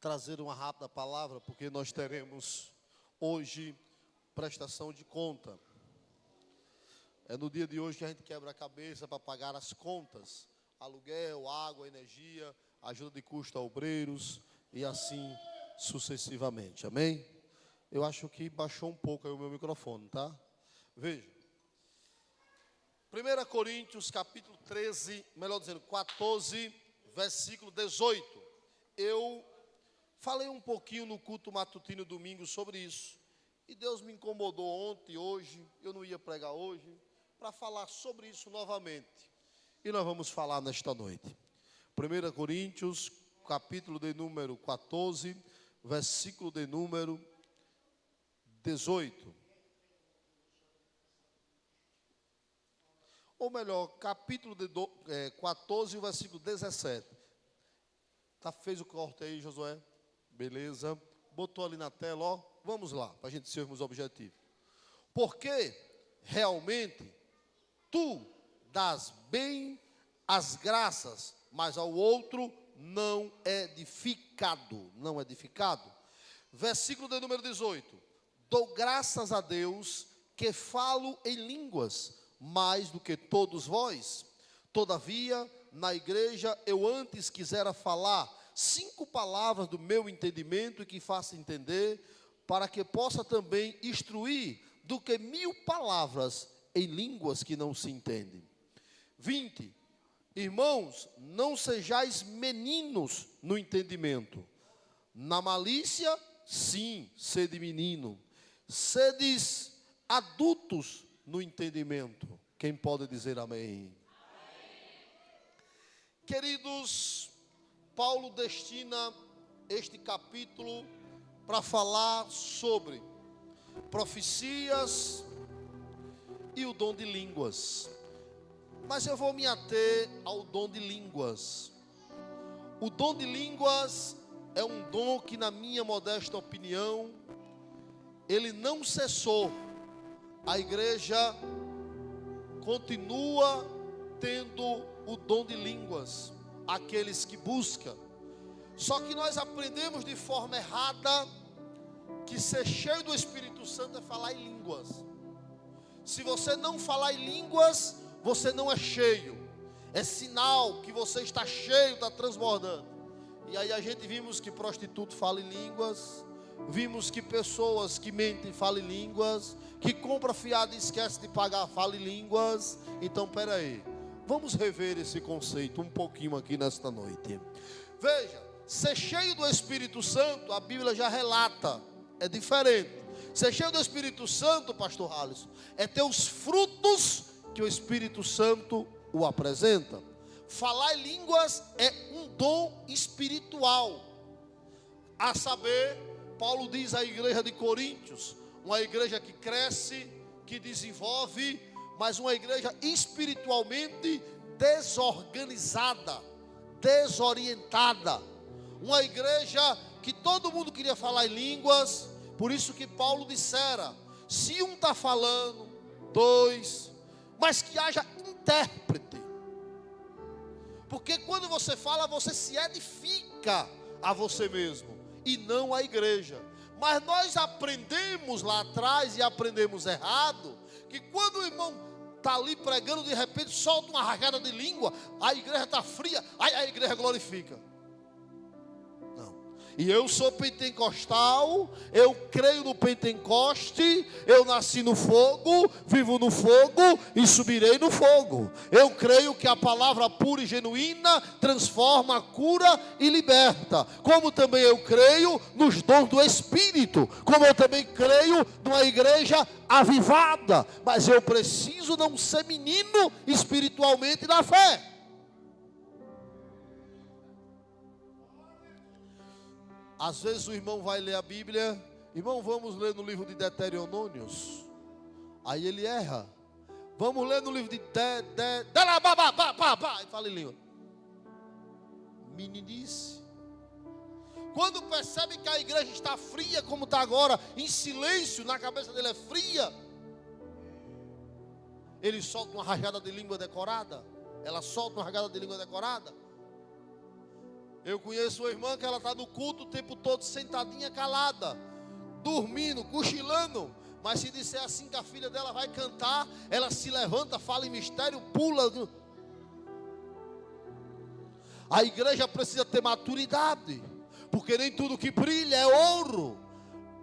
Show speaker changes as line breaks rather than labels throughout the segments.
trazer uma rápida palavra, porque nós teremos hoje prestação de conta. É no dia de hoje que a gente quebra a cabeça para pagar as contas, aluguel, água, energia, ajuda de custo a obreiros e assim sucessivamente, amém? Eu acho que baixou um pouco aí o meu microfone, tá? Veja, 1 Coríntios capítulo 13, melhor dizendo, 14, versículo 18. Eu falei um pouquinho no culto matutino domingo sobre isso, e Deus me incomodou ontem e hoje, eu não ia pregar hoje, para falar sobre isso novamente. E nós vamos falar nesta noite. 1 Coríntios, capítulo de número 14, versículo de número 18. Ou melhor, capítulo de 14, versículo 17. Fez o corte aí, Josué? Beleza. Botou ali na tela, ó. Vamos lá, para a gente sermos objetivos. Porque realmente tu dás bem as graças, mas ao outro não é edificado. Não é edificado. Versículo de número 18. Dou graças a Deus que falo em línguas mais do que todos vós. Todavia, na igreja eu antes quisera falar 5 palavras do meu entendimento e que faça entender, para que possa também instruir, do que 1000 palavras em línguas que não se entendem. 20. Irmãos, não sejais meninos no entendimento. Na malícia, sim, sede menino. Sedes adultos no entendimento. Quem pode dizer amém? Queridos, Paulo destina este capítulo para falar sobre profecias e o dom de línguas. Mas eu vou me ater ao dom de línguas. O dom de línguas é um dom que, na minha modesta opinião, ele não cessou. A igreja continua tendo o dom de línguas, aqueles que buscam. Só que nós aprendemos de forma errada que ser cheio do Espírito Santo é falar em línguas. Se você não falar em línguas, você não é cheio. É sinal que você está cheio, está transbordando. E aí a gente vimos que prostituto fala em línguas, vimos que pessoas que mentem falam em línguas, que compra fiado e esquece de pagar falam em línguas. Então, peraí, vamos rever esse conceito um pouquinho aqui nesta noite. Veja, ser cheio do Espírito Santo, a Bíblia já relata, é diferente. Ser cheio do Espírito Santo, pastor Alisson, é ter os frutos que o Espírito Santo o apresenta. Falar em línguas é um dom espiritual. A saber, Paulo diz à igreja de Coríntios, uma igreja que cresce, que desenvolve, mas uma igreja espiritualmente desorganizada, desorientada. Uma igreja que todo mundo queria falar em línguas. Por isso que Paulo dissera, se um está falando, 2, mas que haja intérprete. Porque quando você fala, você se edifica a você mesmo e não a igreja. Mas nós aprendemos lá atrás, e aprendemos errado, que quando o irmão está ali pregando, de repente solta uma rajada de língua, a igreja está fria, aí a igreja glorifica. E eu sou pentecostal, eu creio no Pentecoste, eu nasci no fogo, vivo no fogo e subirei no fogo. Eu creio que a palavra pura e genuína transforma, cura e liberta. Como também eu creio nos dons do Espírito, como eu também creio numa igreja avivada. Mas eu preciso não ser menino espiritualmente na fé. Às vezes o irmão vai ler a Bíblia, irmão, vamos ler no livro de Deuteronômios. Aí ele erra. Vamos ler no livro de e fala em língua. Meninice. Quando percebe que a igreja está fria, como está agora, em silêncio, na cabeça dele é fria, ele solta uma rajada de língua decorada. Ela solta uma rajada de língua decorada. Eu conheço uma irmã que ela está no culto o tempo todo sentadinha, calada, dormindo, cochilando. Mas se disser assim que a filha dela vai cantar, ela se levanta, fala em mistério, pula. A igreja precisa ter maturidade, porque nem tudo que brilha é ouro.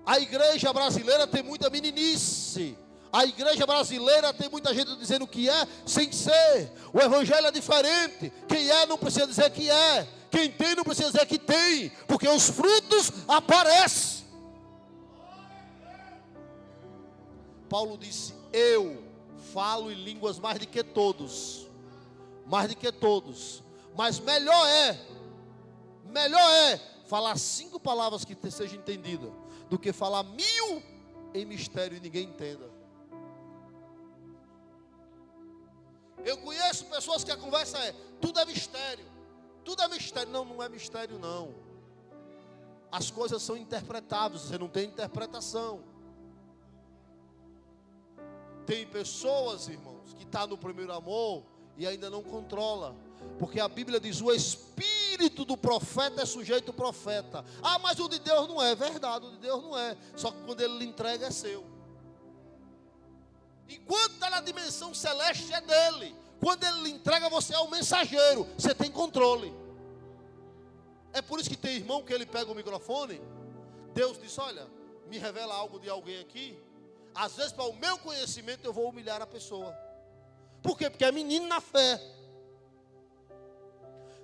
A igreja brasileira tem muita meninice. A igreja brasileira tem muita gente dizendo que é, sem ser. O evangelho é diferente. Quem é não precisa dizer que é. Quem tem não precisa dizer que tem, porque os frutos aparecem. Paulo disse: eu falo em línguas mais do que todos. Mais do que todos. Mas melhor é falar 5 palavras que sejam entendidas, do que falar 1000 em mistério e ninguém entenda. Eu conheço pessoas que a conversa é: tudo é mistério, tudo é mistério. Não, não é mistério não. As coisas são interpretáveis, você não tem interpretação. Tem pessoas, irmãos, que estão no primeiro amor e ainda não controla. Porque a Bíblia diz: o espírito do profeta é sujeito ao profeta. Ah, mas o de Deus não é. Verdade, o de Deus não é. Só que quando ele lhe entrega é seu. Enquanto está na dimensão celeste é dele. Quando ele lhe entrega, você é o mensageiro. Você tem controle. É por isso que tem irmão que ele pega o microfone. Deus diz: olha, me revela algo de alguém aqui. Às vezes para o meu conhecimento eu vou humilhar a pessoa. Por quê? Porque é menino na fé.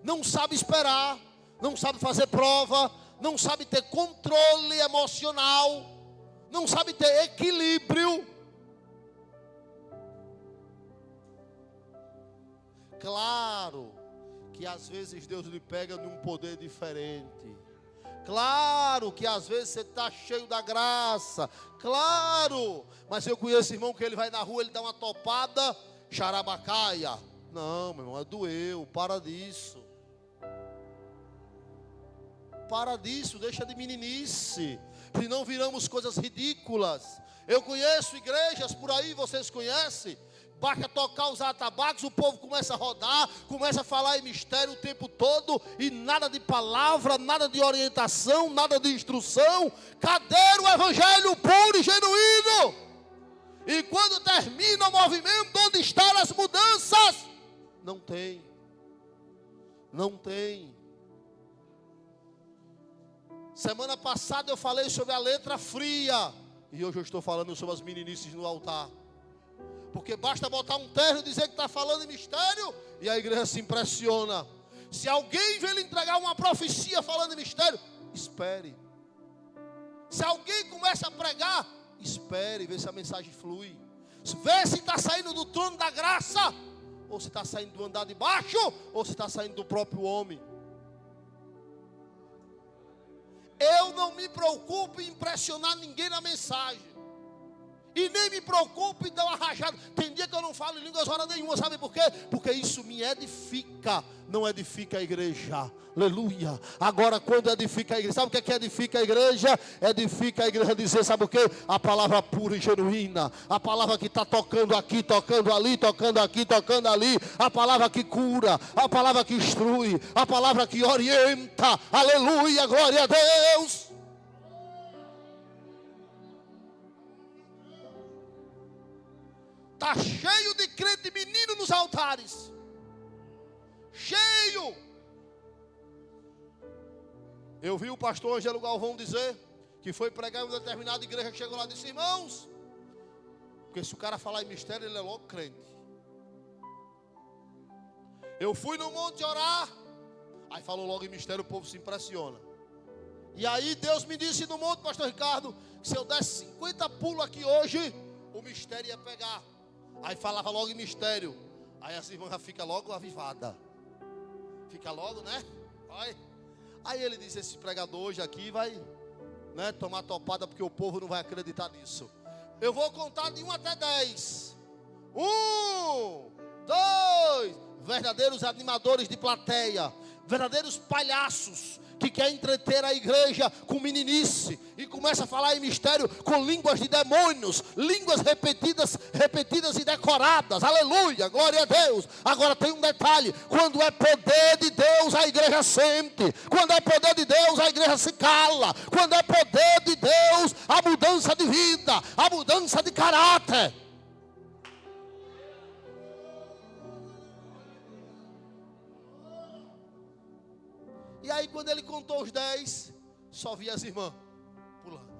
Não sabe esperar, não sabe fazer prova, não sabe ter controle emocional, não sabe ter equilíbrio. Claro que às vezes Deus lhe pega num poder diferente. Claro que às vezes você está cheio da graça. Claro, mas eu conheço irmão que ele vai na rua, ele dá uma topada, xarabacaia. Não, meu irmão, doeu, para disso. Para disso, deixa de meninice. Senão viramos coisas ridículas. Eu conheço igrejas por aí, vocês conhecem. Basta tocar os atabaques, o povo começa a rodar, começa a falar em mistério o tempo todo, e nada de palavra, nada de orientação, nada de instrução. Cadê o evangelho puro e genuíno? E quando termina o movimento, onde estão as mudanças? Não tem. Não tem. Semana passada eu falei sobre a letra fria. E hoje eu estou falando sobre as meninices no altar. Porque basta botar um terno e dizer que está falando em mistério, e a igreja se impressiona. Se alguém vem lhe entregar uma profecia falando em mistério, espere. Se alguém começa a pregar, espere, vê se a mensagem flui. Vê se está saindo do trono da graça, ou se está saindo do andar de baixo, ou se está saindo do próprio homem. Eu não me preocupo em impressionar ninguém na mensagem. E nem me preocupo em dar uma rajada. Tem dia que eu não falo em línguas hora nenhuma. Sabe por quê? Porque isso me edifica. Não edifica a igreja. Aleluia. Agora quando edifica a igreja, sabe o que é edifica a igreja? Edifica a igreja dizer, sabe o quê? A palavra pura e genuína. A palavra que está tocando aqui, tocando ali, tocando aqui, tocando ali. A palavra que cura. A palavra que instrui. A palavra que orienta. Aleluia, glória a Deus. Está cheio de crente menino nos altares. Cheio. Eu vi o pastor Ângelo Galvão dizer que foi pregar em uma determinada igreja, que chegou lá e disse: irmãos, porque se o cara falar em mistério, ele é logo crente. Eu fui no monte orar, aí falou logo em mistério, o povo se impressiona. E aí Deus me disse no monte, pastor Ricardo, que se eu desse 50 pulos aqui hoje, o mistério ia pegar. Aí falava logo em mistério. Aí as irmãs já ficam logo avivada. Fica logo, né? Aí ele disse: esse pregador hoje aqui vai, né, tomar topada, porque o povo não vai acreditar nisso. Eu vou contar de 1 até 10. 1, 2, verdadeiros animadores de plateia. verdadeiros palhaços, que quer entreter a igreja com meninice, e começa a falar em mistério com línguas de demônios, línguas repetidas e decoradas, aleluia, glória a Deus. Agora tem um detalhe: quando é poder de Deus, a igreja sente; quando é poder de Deus, a igreja se cala; quando é poder de Deus, a mudança de vida, a mudança de caráter. E aí quando ele contou os 10, só via as irmãs pulando.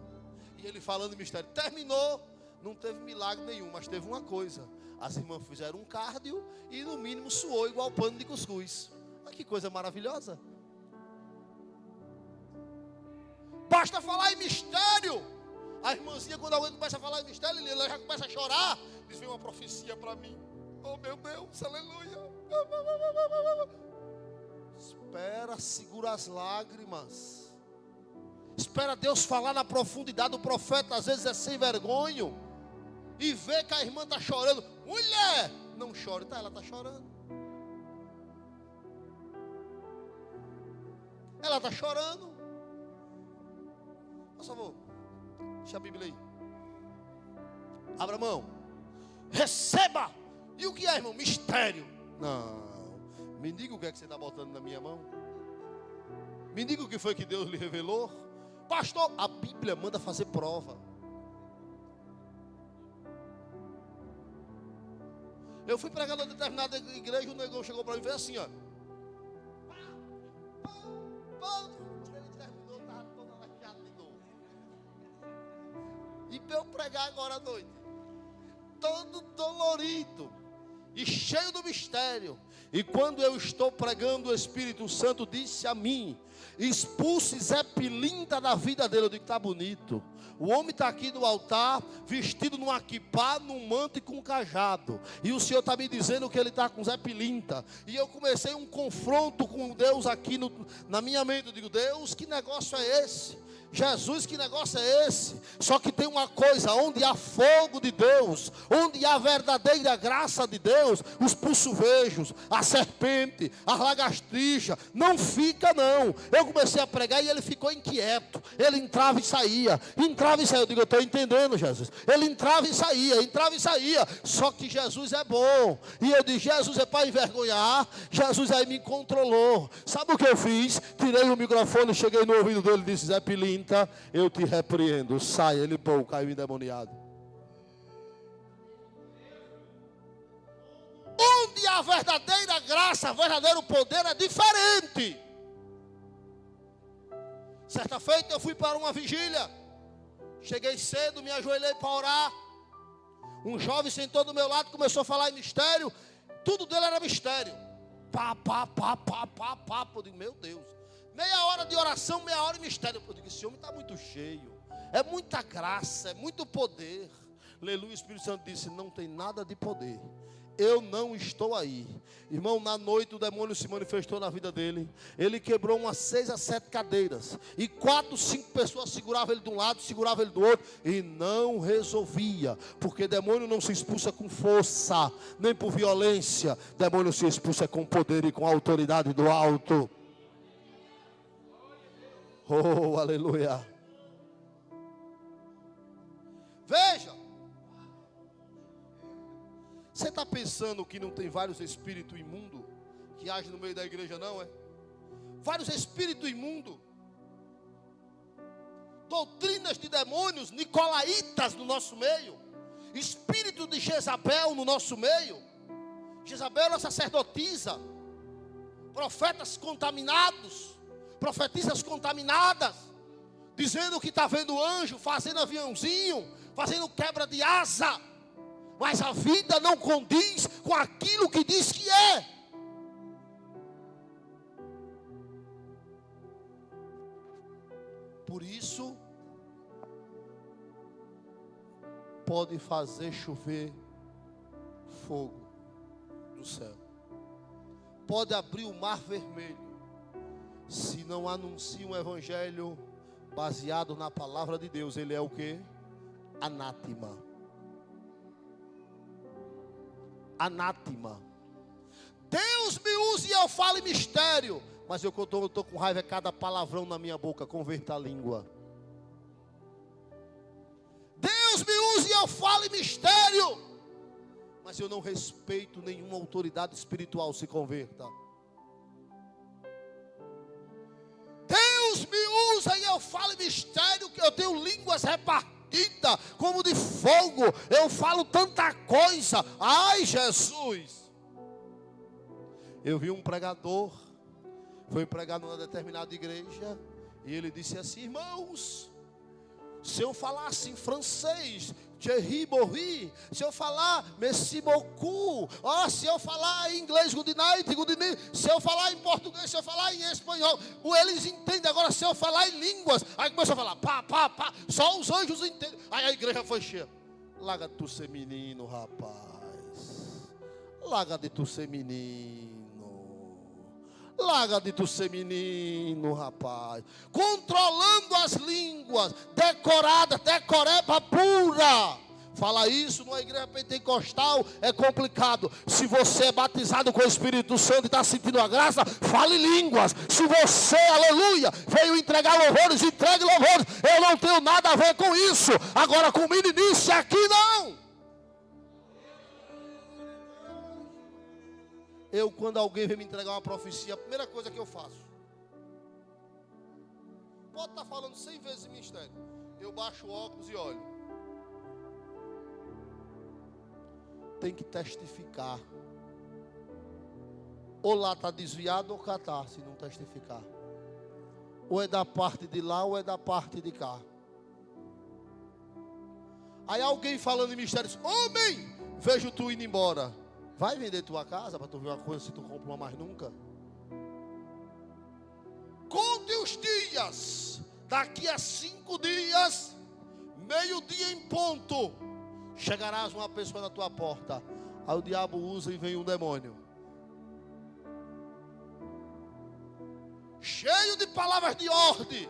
E ele falando em mistério. Terminou, não teve milagre nenhum, mas teve uma coisa: as irmãs fizeram um cardio e no mínimo suou igual pano de cuscuz. Olha que coisa maravilhosa. Basta falar em mistério. A irmãzinha, quando alguém começa a falar em mistério, ela já começa a chorar. Diz: vem uma profecia para mim. Oh meu Deus, aleluia. Espera, segura as lágrimas. Espera Deus falar na profundidade. O profeta às vezes é sem vergonha e vê que a irmã está chorando. Mulher, não chore. Tá, ela está chorando. Ela está chorando. Por favor, deixa a Bíblia aí. Abra a mão. Receba. E o que é, irmão? Mistério. Não. Me diga o que é que você está botando na minha mão. Me diga o que foi que Deus lhe revelou. Pastor, a Bíblia manda fazer prova. Eu fui pregar numa determinada igreja, o negão chegou para mim e fez assim, ó. Ele terminou, estava todo arrepiado de novo. E para eu pregar agora à noite, todo dolorido e cheio do mistério. E quando eu estou pregando, o Espírito Santo disse a mim: expulse Zé Pilinta da vida dele. Eu digo: está bonito. O homem está aqui no altar, vestido num aquipá, num manto e com um cajado. E o Senhor está me dizendo que ele está com Zé Pilinta. E eu comecei um confronto com Deus aqui na minha mente. Eu digo: Deus, que negócio é esse? Jesus, que negócio é esse? Só que tem uma coisa: onde há fogo de Deus, onde há verdadeira graça de Deus, os puçuvejos, a serpente, a lagartixa, não fica não. Eu comecei a pregar e ele ficou inquieto. Ele entrava e saía, entrava e saía. Eu digo: eu estou entendendo, Jesus. Ele entrava e saía, entrava e saía. Só que Jesus é bom. E eu disse: Jesus é para envergonhar. Jesus aí me controlou. Sabe o que eu fiz? Tirei o microfone, cheguei no ouvido dele e disse: Zé Pilinta, eu te repreendo. Sai. Ele caiu endemoniado. Onde a verdadeira graça, verdadeiro poder é diferente. Certa feita eu fui para uma vigília. Cheguei cedo, me ajoelhei para orar. Um jovem sentou do meu lado, começou a falar em mistério. Tudo dele era mistério. Pá. Eu digo: meu Deus. Meia hora de oração, meia hora de mistério. Eu digo: esse homem está muito cheio. É muita graça, é muito poder. Aleluia. O Espírito Santo disse: não tem nada de poder. Eu não estou aí. Irmão, na noite o demônio se manifestou na vida dele. Ele quebrou umas 6 a 7 cadeiras. E 4, 5 pessoas seguravam ele de um lado, seguravam ele do outro. E não resolvia. Porque demônio não se expulsa com força, nem por violência. Demônio se expulsa com poder e com autoridade do alto. Oh, aleluia. Veja. Você está pensando que não tem vários espíritos imundos que agem no meio da igreja, não é? Vários espíritos imundos. Doutrinas de demônios, nicolaítas no nosso meio. Espírito de Jezabel no nosso meio. Jezabel era sacerdotisa. Profetas contaminados. Profetisas contaminadas. Dizendo que está vendo anjo, fazendo aviãozinho, fazendo quebra de asa. Mas a vida não condiz com aquilo que diz que é. Por isso, pode fazer chover fogo do céu. Pode abrir o mar vermelho. Se não anuncia um evangelho baseado na palavra de Deus, ele é o quê? Anátema. Anátema. Deus me use e eu falo em mistério, Mas eu estou com raiva, é cada palavrão na minha boca, converta a língua. Deus me use e eu falo em mistério, mas eu não respeito nenhuma autoridade espiritual, se converta. Deus me usa e eu falo em mistério, que eu tenho línguas repartidas como de fogo, eu falo tanta coisa. Ai, Jesus! Eu vi um pregador, foi pregar numa determinada igreja, e ele disse assim: irmãos, se eu falasse em francês, Thierry Borri, se eu falar merci beaucoup, se eu falar em inglês good night, se eu falar em português, se eu falar em espanhol, eles entendem. Agora se eu falar em línguas, aí começa a falar pá, só os anjos entendem. Aí a igreja foi cheia. Larga de tu ser menino, rapaz. Larga de tu ser menino. Larga de tu ser menino, rapaz. Controlando as línguas, decoreba pura. Fala isso numa igreja pentecostal, é complicado. Se você é batizado com o Espírito Santo e está sentindo a graça, fale línguas. Se você, aleluia, veio entregar louvores, entregue louvores. Eu não tenho nada a ver com isso. Agora com meninice aqui não. Eu, quando alguém vem me entregar uma profecia, a primeira coisa que eu faço, pode estar falando 100 vezes em ministério, eu baixo o óculos e olho. Tem que testificar. Ou lá está desviado ou cá está, se não testificar. Ou é da parte de lá ou é da parte de cá. Aí alguém falando em mistérios: homem, vejo tu indo embora. Vai vender tua casa para tu ver uma coisa, se tu compra uma mais nunca? Conte os dias. Daqui a 5 dias, meio-dia em ponto, chegarás uma pessoa na tua porta. Aí o diabo usa e vem um demônio, cheio de palavras de ordem.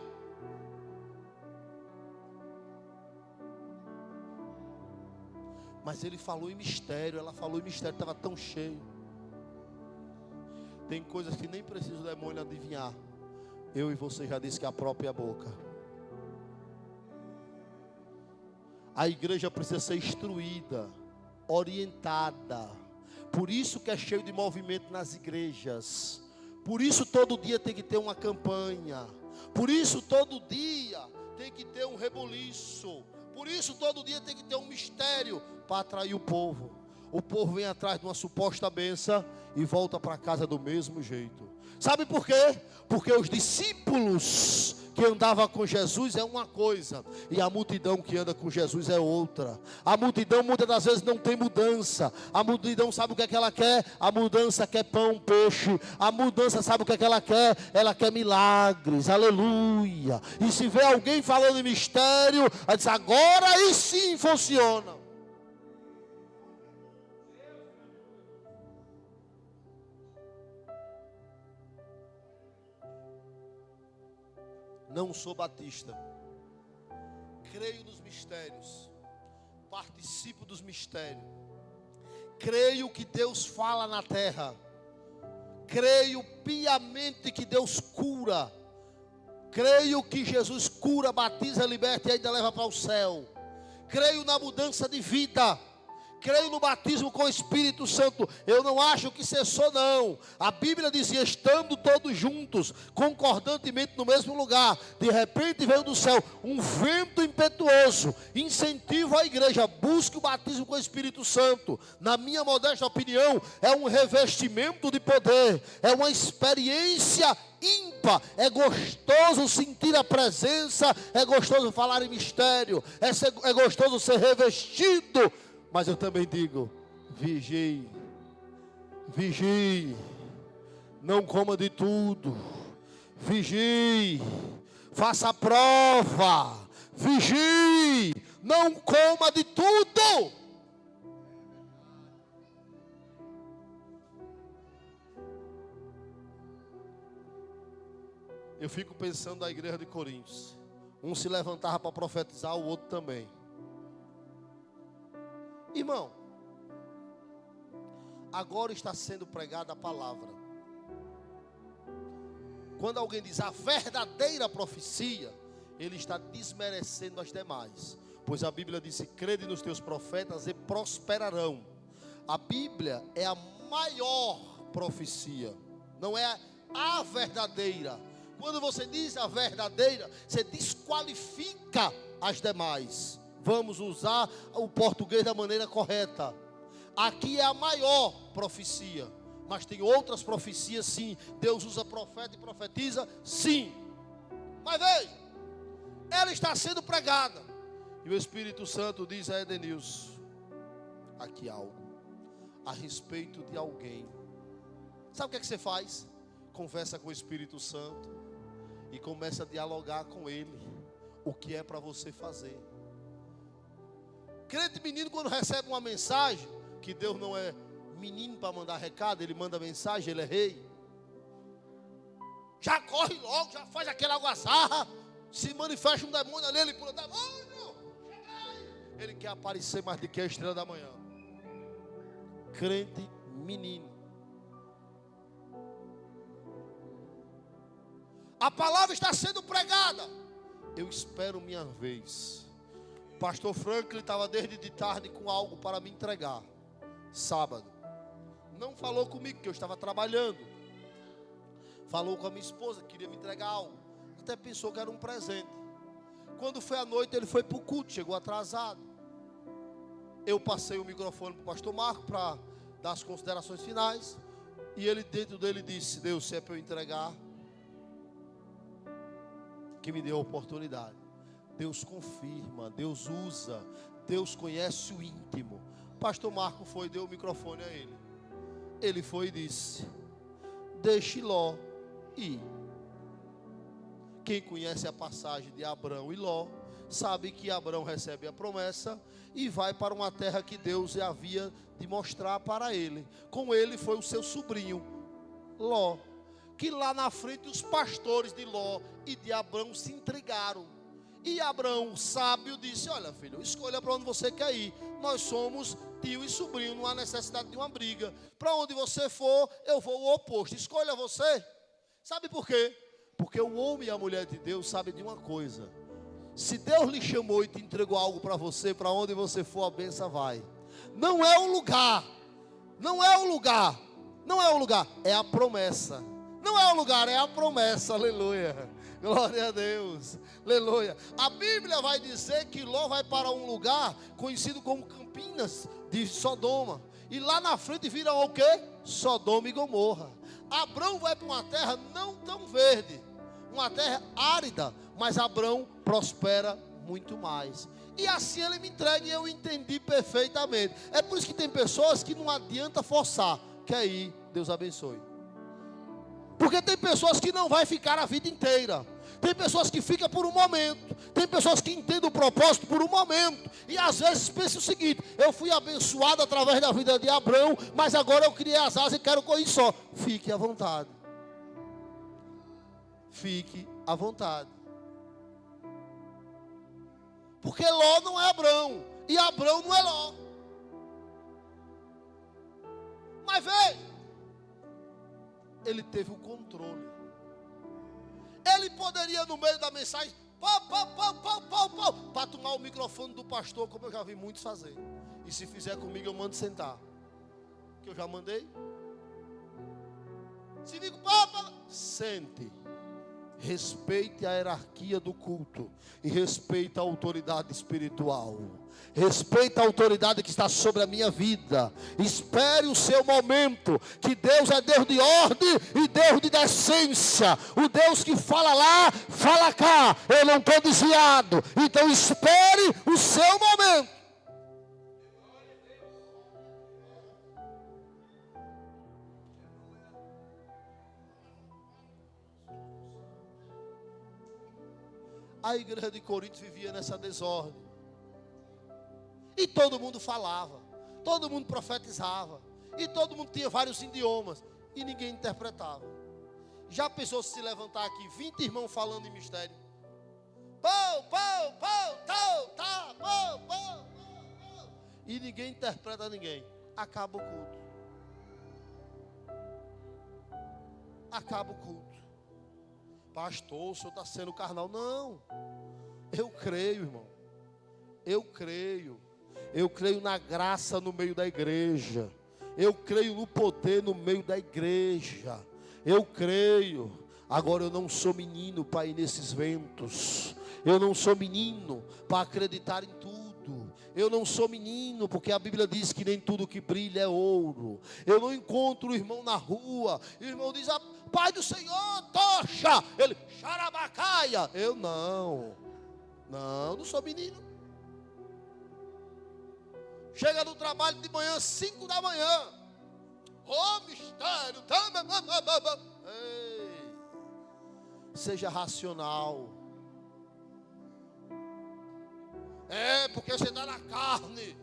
Mas ele falou em mistério, ela falou em mistério, estava tão cheio. Tem coisas que nem precisa o demônio adivinhar. Eu e você já disse que é a própria boca. A igreja precisa ser instruída, orientada. Por isso que é cheio de movimento nas igrejas. Por isso todo dia tem que ter uma campanha. Por isso todo dia tem que ter um reboliço. Por isso todo dia tem que ter um mistério para atrair o povo. O povo vem atrás de uma suposta bênção e volta para casa do mesmo jeito. Sabe por quê? Porque os discípulos que andavam com Jesus é uma coisa, e a multidão que anda com Jesus é outra. A multidão muitas das vezes não tem mudança. A multidão sabe o que é que ela quer? A mudança quer pão, peixe. A mudança sabe o que é que ela quer? Ela quer milagres, aleluia. E se vê alguém falando em mistério, ela diz: agora aí sim funciona. Não sou batista, creio nos mistérios, participo dos mistérios, creio que Deus fala na terra, creio piamente que Deus cura, creio que Jesus cura, batiza, liberta e ainda leva para o céu, creio na mudança de vida, creio no batismo com o Espírito Santo. Eu não acho que cessou não. A Bíblia dizia: estando todos juntos, concordantemente no mesmo lugar, de repente veio do céu um vento impetuoso, incentivo à igreja: busque o batismo com o Espírito Santo. Na minha modesta opinião, é um revestimento de poder, é uma experiência ímpar. É gostoso sentir a presença, é gostoso falar em mistério, é gostoso ser revestido. Mas eu também digo: vigie, vigie, não coma de tudo, vigie, faça a prova, vigie, não coma de tudo. Eu fico pensando na igreja de Coríntios, um se levantava para profetizar, o outro também. Irmão, agora está sendo pregada a palavra. Quando alguém diz a verdadeira profecia, ele está desmerecendo as demais. Pois a Bíblia disse: crede nos teus profetas e prosperarão. A Bíblia é a maior profecia, não é a verdadeira. Quando você diz a verdadeira, você desqualifica as demais. Vamos usar o português da maneira correta. Aqui é a maior profecia, mas tem outras profecias, sim. Deus usa profeta e profetiza, sim. Mas veja, ela está sendo pregada, e o Espírito Santo diz a Edenilson: aqui há algo a respeito de alguém. Sabe o que é que você faz? Conversa com o Espírito Santo e começa a dialogar com ele o que é para você fazer. Crente menino, quando recebe uma mensagem, que Deus não é menino para mandar recado, ele manda mensagem, ele é rei, já corre logo, já faz aquela algazarra. Se manifesta um demônio ali, ele pula: demônio, ele quer aparecer mais do que a estrela da manhã. Crente menino. A palavra está sendo pregada, eu espero minha vez. Pastor Franklin estava desde de tarde com algo para me entregar, sábado. Não falou comigo, que eu estava trabalhando. Falou com a minha esposa, queria me entregar algo. Até pensou que era um presente. Quando foi à noite, ele foi para o culto, chegou atrasado. Eu passei o microfone para o pastor Marco para dar as considerações finais. E ele, dentro dele, disse: Deus, se é para eu entregar, que me deu a oportunidade. Deus confirma, Deus usa, Deus conhece o íntimo. Pastor Marco foi e deu o microfone a ele. Ele foi e disse: deixe Ló ir. Quem conhece a passagem de Abrão e Ló, sabe que Abrão recebe a promessa e vai para uma terra que Deus havia de mostrar para ele. Com ele foi o seu sobrinho, Ló, que lá na frente os pastores de Ló e de Abrão se intrigaram. E Abrão, sábio, disse: olha, filho, escolha para onde você quer ir. Nós somos tio e sobrinho, não há necessidade de uma briga. Para onde você for, eu vou o oposto. Escolha você. Sabe por quê? Porque o homem e a mulher de Deus sabem de uma coisa: se Deus lhe chamou e te entregou algo para você, para onde você for, a bênção vai. Não é o lugar, não é o lugar, não é o lugar, é a promessa. Não é o lugar, é a promessa, aleluia. Glória a Deus, aleluia. A Bíblia vai dizer que Ló vai para um lugar conhecido como Campinas de Sodoma. E lá na frente viram o quê? Sodoma e Gomorra. Abrão vai para uma terra não tão verde, uma terra árida, mas Abrão prospera muito mais. E assim ele me entrega e eu entendi perfeitamente. É por isso que tem pessoas que não adianta forçar. Quer ir, Deus abençoe. Porque tem pessoas que não vai ficar a vida inteira. Tem pessoas que ficam por um momento. Tem pessoas que entendem o propósito por um momento. E às vezes pensam o seguinte: eu fui abençoado através da vida de Abrão, mas agora eu criei as asas e quero correr só. Fique à vontade. Fique à vontade. Porque Ló não é Abrão. E Abrão não é Ló. Mas veja, ele teve o controle. Ele poderia, no meio da mensagem, para tomar o microfone do pastor, como eu já vi muitos fazer. E se fizer comigo, eu mando sentar. Que eu já mandei. Se digo, sente. Respeite a hierarquia do culto. E respeite a autoridade espiritual. Respeita a autoridade que está sobre a minha vida. Espere o seu momento. Que Deus é Deus de ordem e Deus de decência. O Deus que fala lá, fala cá. Eu não estou desviado. Então espere o seu momento. A igreja de Corinto vivia nessa desordem. E todo mundo falava, todo mundo profetizava, e todo mundo tinha vários idiomas, e ninguém interpretava. Já pensou se levantar aqui 20 irmãos falando em mistério? E ninguém interpreta ninguém. Acaba o culto. Acaba o culto. Pastor, o senhor está sendo carnal. Não, eu creio, irmão. Eu creio. Eu creio na graça no meio da igreja. Eu creio no poder no meio da igreja. Eu creio. Agora eu não sou menino para ir nesses ventos. Eu não sou menino para acreditar em tudo. Eu não sou menino porque a Bíblia diz que nem tudo que brilha é ouro. Eu não encontro o irmão na rua. O irmão diz, Pai do Senhor, tocha. Ele, xarabacaia. Eu não sou menino. Chega no trabalho de manhã, 5 da manhã. Mistério. Ei, seja racional. Porque você está na carne.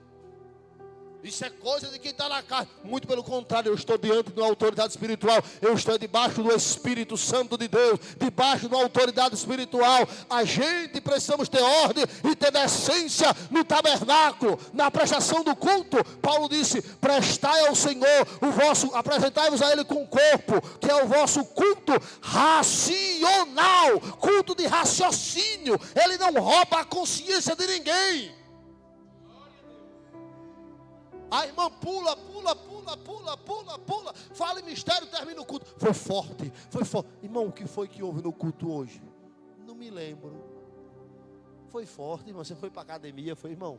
Isso é coisa de quem está na carne. Muito pelo contrário, eu estou diante de uma autoridade espiritual. Eu estou debaixo do Espírito Santo de Deus. Debaixo de uma autoridade espiritual. A gente precisamos ter ordem e ter decência no tabernáculo. Na prestação do culto, Paulo disse, prestai ao Senhor o vosso, apresentai-vos a Ele com o corpo, que é o vosso culto racional. Culto de raciocínio. Ele não rouba a consciência de ninguém. A irmã pula. Fala em mistério, termina o culto. Foi forte. Irmão, o que foi que houve no culto hoje? Não me lembro. Foi forte, irmão. Você foi para a academia, foi, irmão?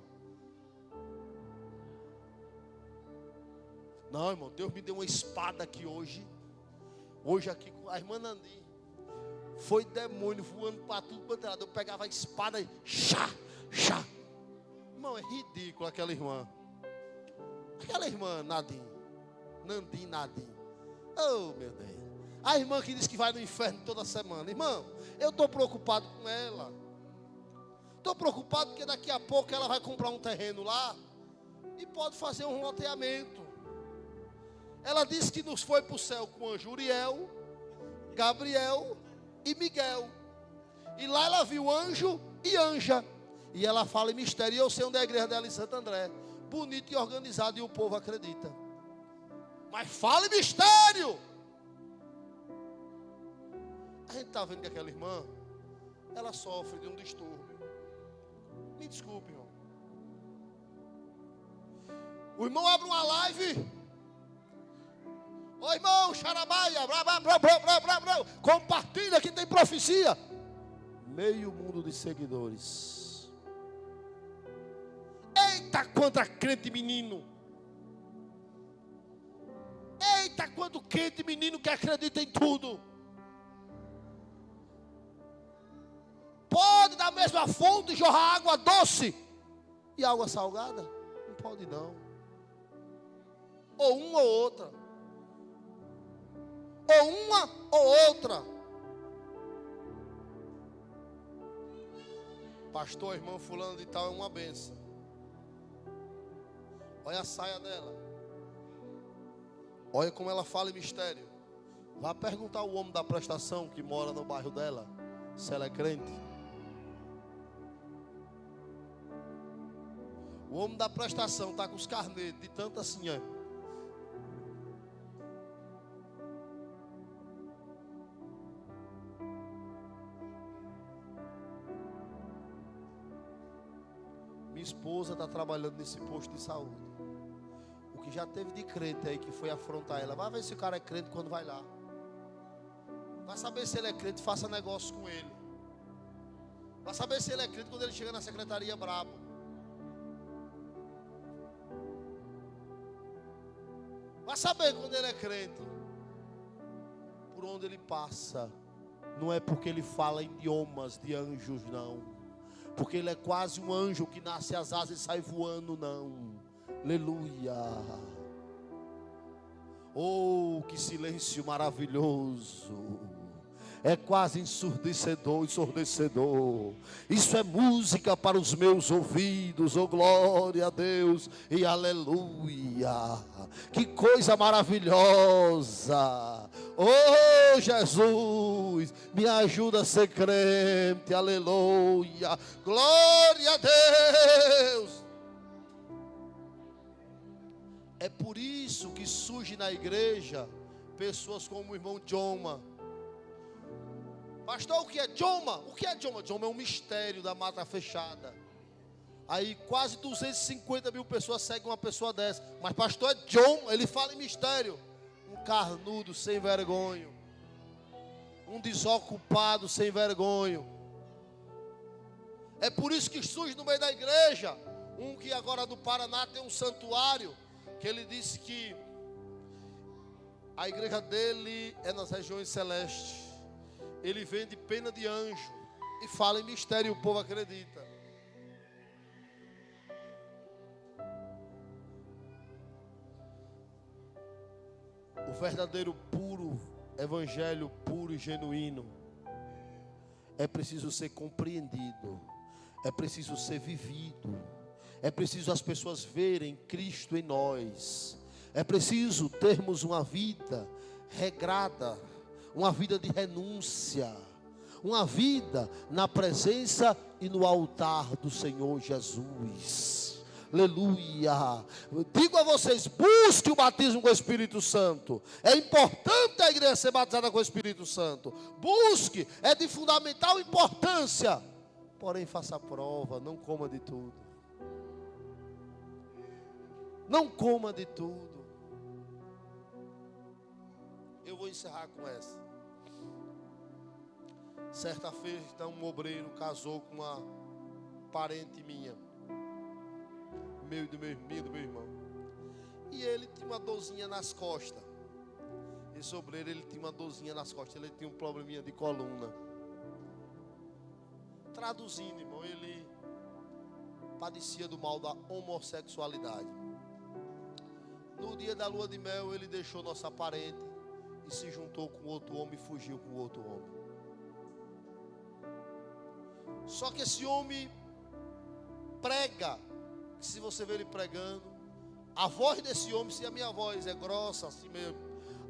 Não, irmão, Deus me deu uma espada aqui hoje. Hoje aqui com a irmã Nandi. Foi demônio voando para tudo quanto era lado. Eu pegava a espada e chá. Irmão, é ridículo aquela irmã. Aquela irmã Nandi. Oh, meu Deus. A irmã que diz que vai no inferno toda semana. Irmão, eu estou preocupado com ela. Estou preocupado porque daqui a pouco ela vai comprar um terreno lá e pode fazer um loteamento. Ela disse que nos foi para o céu com o anjo Uriel, Gabriel e Miguel. E lá ela viu anjo e anja. E ela fala em mistério. E eu sei onde é a igreja dela em Santo André. Bonito e organizado, e o povo acredita. Mas fala em mistério. A gente está vendo que aquela irmã, ela sofre de um distúrbio. Me desculpe, irmão. O irmão abre uma live. Ô irmão, xarabaia, compartilha que tem profecia. Meio mundo de seguidores. Eita, quanto crente menino. Eita, quanto crente menino que acredita em tudo. Pode da mesma fonte jorrar água doce e água salgada? Não pode não. Ou uma ou outra. Ou uma ou outra. Pastor, irmão fulano de tal é uma benção. Olha a saia dela. Olha como ela fala em mistério. Vá perguntar ao homem da prestação que mora no bairro dela, se ela é crente. O homem da prestação está com os carnetes de tanto assim, ó. Minha esposa está trabalhando nesse posto de saúde. O que já teve de crente aí que foi afrontar ela. Vai ver se o cara é crente quando vai lá. Vai saber se ele é crente, faça negócio com ele. Vai saber se ele é crente quando ele chega na secretaria brabo. Vai saber quando ele é crente. Por onde ele passa. Não é porque ele fala idiomas de anjos, não. Porque ele é quase um anjo que nasce as asas e sai voando, não. Aleluia. Oh, que silêncio maravilhoso. É quase ensurdecedor. Isso é música para os meus ouvidos. Oh, glória a Deus e aleluia. Que coisa maravilhosa. Oh, Jesus, me ajuda a ser crente. Aleluia. Glória a Deus. É por isso que surge na igreja pessoas como o irmão Joma. Pastor, o que é Joma? O que é Joma? Joma é um mistério da mata fechada. Aí quase 250 mil pessoas seguem uma pessoa dessa. Mas pastor é Joma, ele fala em mistério. Um carnudo sem vergonha. Um desocupado sem vergonha. É por isso que surge no meio da igreja um que agora no Paraná tem um santuário, que ele disse que a igreja dele é nas regiões celestes. Ele vende pena de anjo e fala em mistério e o povo acredita. O verdadeiro puro evangelho puro e genuíno é preciso ser compreendido, é preciso ser vivido, é preciso as pessoas verem Cristo em nós, é preciso termos uma vida regrada, uma vida de renúncia, uma vida na presença e no altar do Senhor Jesus. Aleluia. Digo a vocês, busque o batismo com o Espírito Santo. É importante a igreja ser batizada com o Espírito Santo. Busque, é de fundamental importância. Porém, faça a prova, não coma de tudo. Não coma de tudo. Eu vou encerrar com essa. Certa feita, um obreiro casou com uma parente minha, do meu irmão. E ele tinha uma dorzinha nas costas. Esse obreiro, ele tinha uma dorzinha nas costas. Ele tinha um probleminha de coluna. Traduzindo, irmão, ele padecia do mal da homossexualidade. No dia da lua de mel, ele deixou nossa parente e se juntou com outro homem e fugiu com outro homem. Só que esse homem prega, que se você ver ele pregando, a voz desse homem, se a minha voz é grossa assim mesmo,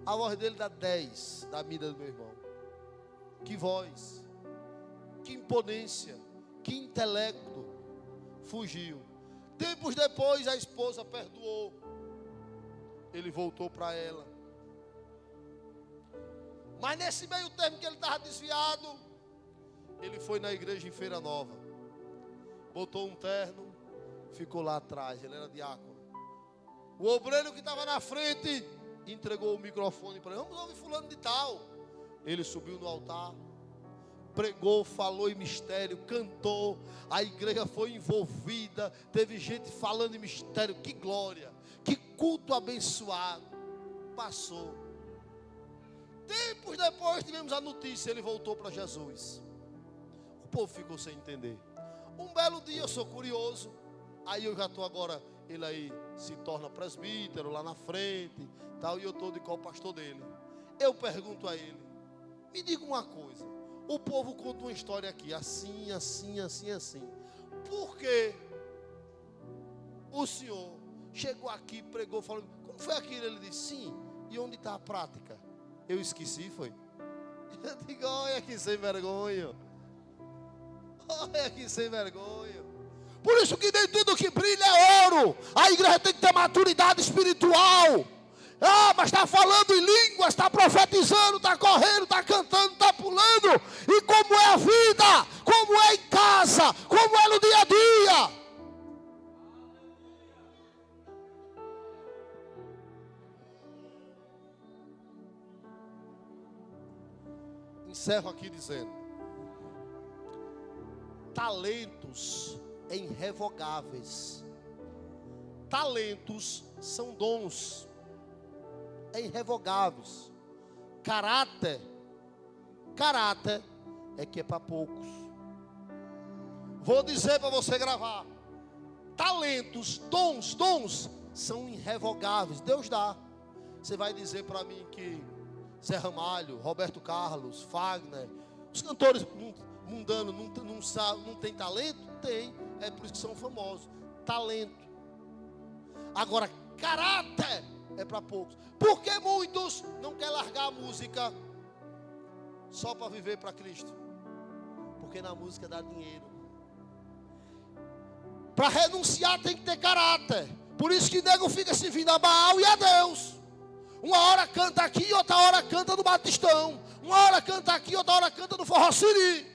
a voz dele dá 10 da vida do meu irmão. Que voz, que imponência, que intelecto. Fugiu. Tempos depois a esposa perdoou. Ele voltou para ela. Mas nesse meio termo que ele estava desviado, ele foi na igreja em Feira Nova, botou um terno, ficou lá atrás, ele era diácono. O obreiro que estava na frente entregou o microfone para ele. Vamos ouvir fulano de tal. Ele subiu no altar, pregou, falou em mistério, cantou. A igreja foi envolvida, teve gente falando em mistério. Que glória, que culto abençoado. Passou. Tempos depois tivemos a notícia, ele voltou para Jesus. O povo ficou sem entender. Um belo dia, eu sou curioso. Aí eu já estou agora, ele aí se torna presbítero lá na frente, tal, e eu estou de qual pastor dele. Eu pergunto a ele, me diga uma coisa. O povo conta uma história aqui, assim, assim, assim, assim. Por que o senhor chegou aqui, pregou, falou, como foi aquilo? Ele disse, sim, e onde está a prática? Eu esqueci, foi? Eu digo, olha aqui sem vergonha. Olha aqui sem vergonha. Por isso que nem tudo que brilha é ouro. A igreja tem que ter maturidade espiritual. Ah, mas está falando em línguas, está profetizando, está correndo, está cantando, está pulando. E como é a vida, como é em casa, como é no dia a dia. Encerro aqui dizendo: talentos irrevogáveis. Talentos são dons irrevogáveis. Caráter é que é para poucos. Vou dizer para você gravar. Talentos, dons são irrevogáveis. Deus dá. Você vai dizer para mim que Zé Ramalho, Roberto Carlos, Fagner, os cantores mundanos não tem talento? Tem, é por isso que são famosos. Talento. Agora, caráter é para poucos. Por que muitos não querem largar a música só para viver para Cristo? Porque na música dá dinheiro. Para renunciar tem que ter caráter. Por isso que nego fica se vindo a Baal e a Deus. Uma hora canta aqui, outra hora canta no Batistão. Uma hora canta aqui, outra hora canta no Forró Siri.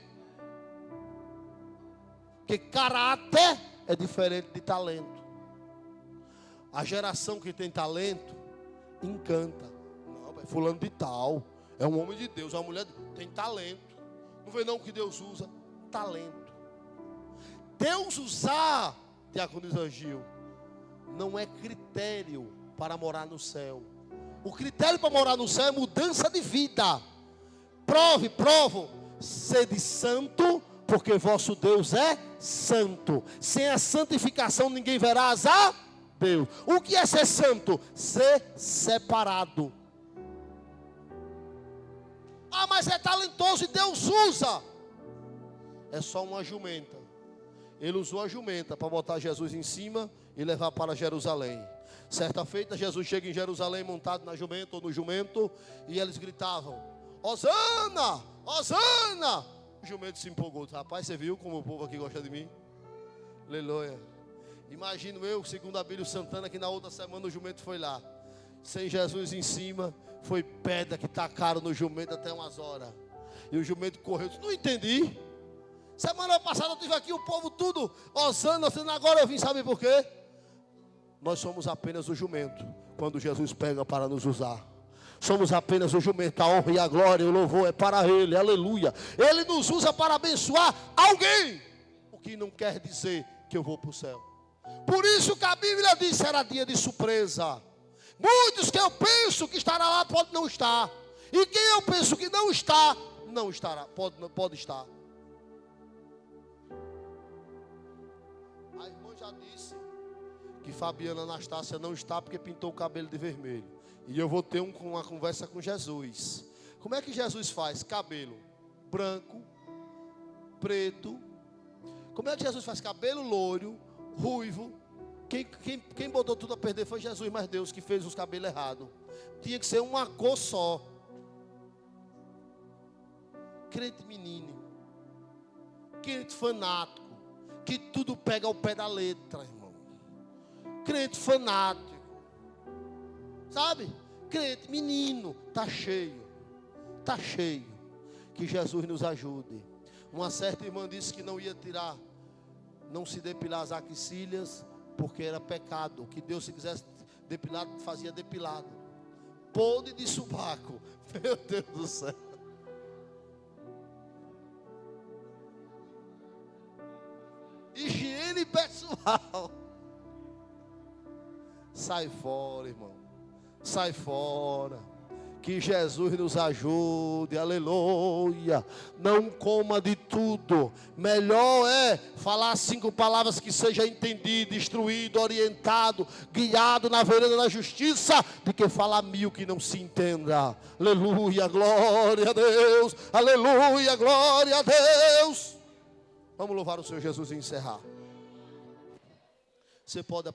Porque caráter é diferente de talento. A geração que tem talento encanta. Não, é fulano de tal. É um homem de Deus, é uma mulher tem talento. Não vê não que Deus usa talento. Deus usar, diaconisa Gil, não é critério para morar no céu. O critério para morar no céu é mudança de vida. Provo, sede santo, porque vosso Deus é santo. Sem a santificação ninguém verá a Deus. O que é ser santo? Ser separado. Ah, mas é talentoso e Deus usa. É só uma jumenta. Ele usou a jumenta para botar Jesus em cima e levar para Jerusalém. Certa feita, Jesus chega em Jerusalém montado na jumenta ou no jumento, e eles gritavam: Hosana, Hosana. O jumento se empolgou. Rapaz, você viu como o povo aqui gosta de mim? Aleluia. Imagino eu, segundo Abílio Santana, que na outra semana o jumento foi lá, sem Jesus em cima, foi pedra que tacaram no jumento até umas horas. E o jumento correu. Não entendi. Semana passada eu tive aqui o povo tudo Hosana, agora eu vim, sabe por quê? Nós somos apenas o jumento quando Jesus pega para nos usar. Somos apenas o jumento, a honra e a glória, o louvor é para Ele, aleluia. Ele nos usa para abençoar alguém, o que não quer dizer que eu vou para o céu. Por isso que a Bíblia diz: será dia de surpresa. Muitos que eu penso que estará lá, pode não estar. E quem eu penso que não está, não estará, pode estar. A irmã já disse que Fabiana Anastácia não está porque pintou o cabelo de vermelho. E eu vou ter uma conversa com Jesus. Como é que Jesus faz? Cabelo branco, preto. Como é que Jesus faz? Cabelo loiro, ruivo. Quem botou tudo a perder foi Jesus, mas Deus que fez os cabelos errados. Tinha que ser uma cor só. Crente menino, crente fanático, que tudo pega ao pé da letra, irmão. Crente fanático, sabe? Crente menino, tá cheio. Que Jesus nos ajude. Uma certa irmã disse que não ia tirar, não se depilar as axilhas, porque era pecado. Que Deus, se quisesse depilar, fazia depilado. Podre de subaco. Meu Deus do céu. Higiene pessoal. Sai fora, irmão. Sai fora. Que Jesus nos ajude, aleluia. Não coma de tudo. Melhor é falar 5 palavras que seja entendido, instruído, orientado, guiado na vereda da justiça, do que falar 1000 que não se entenda. Aleluia, glória a Deus. Aleluia, glória a Deus. Vamos louvar o Senhor Jesus e encerrar. Você pode